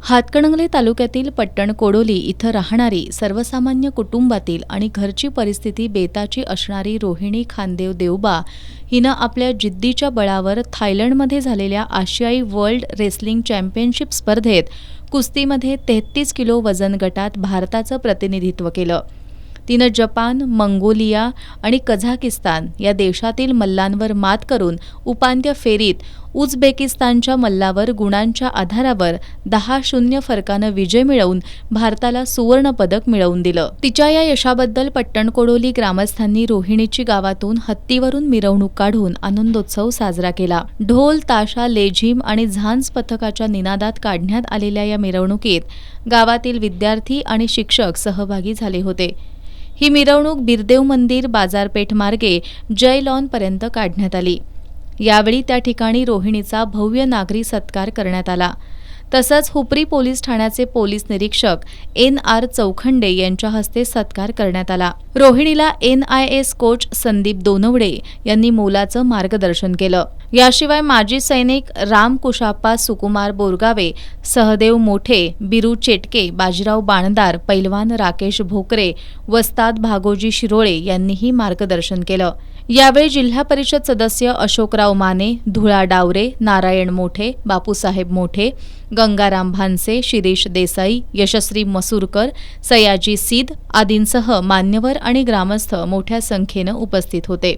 हातकणंगले तालुक्यातील पट्टण कोडोली इथं राहणारी सर्वसामान्य कुटुंबातील आणि घरची परिस्थिती बेताची असणारी रोहिणी खानदेव देवबा हिनं आपल्या जिद्दीच्या बळावर थायलंडमध्ये झालेल्या आशियाई वर्ल्ड रेसलिंग चॅम्पियनशिप स्पर्धेत कुस्तीमध्ये 33 किलो वजन गटात भारताचं प्रतिनिधित्व केलं. तिनं जपान, मंगोलिया आणि कझाकिस्तान या देशातील मल्लांवर मात करून उपांत्य फेरीत उझबेकिस्तानच्या मल्लावर गुणांच्या आधारावर 10-0 फरकानं विजय मिळवून भारताला सुवर्णपदक मिळवून दिलं. तिच्या या यशाबद्दल पट्टणकोडोली ग्रामस्थांनी रोहिणीची गावातून हत्तीवरून मिरवणूक काढून आनंदोत्सव साजरा केला. ढोल, ताशा, लेझीम आणि झांज पथकाच्या निनादात काढण्यात आलेल्या या मिरवणुकीत गावातील विद्यार्थी आणि शिक्षक सहभागी झाले होते. ही मिरवणूक बिरदेव मंदिर बाजारपेठ मार्गे जय लॉनपर्यंत काढण्यात आली. यावेळी त्या ठिकाणी रोहिणीचा भव्य नागरी सत्कार करण्यात आला. तसंच हुपरी पोलीस ठाण्याचे पोलीस निरीक्षक NR चौखंडे यांच्या हस्ते सत्कार करण्यात आला. रोहिणीला NIS कोच संदीप दोनवडे यांनी मोलाचं मार्गदर्शन केलं. याशिवाय माजी सैनिक राम कुशाप्पा सुकुमार बोरगावे, सहदेव मोठे, बिरू चेटके, बाजीराव बाणदार, पैलवान राकेश भोकरे, वस्ताद भागोजी शिरोळे यांनीही मार्गदर्शन केलं. यावेळी जिल्हा परिषद सदस्य अशोकराव माने, धुळा डावरे, नारायण मोठे, बापूसाहेब मोठे, गंगाराम भानसे, शिरीष देसाई, यशश्री मसूरकर, सयाजी सीद आदींसह मान्यवर आणि ग्रामस्थ मोठ्या संख्येनं उपस्थित होते.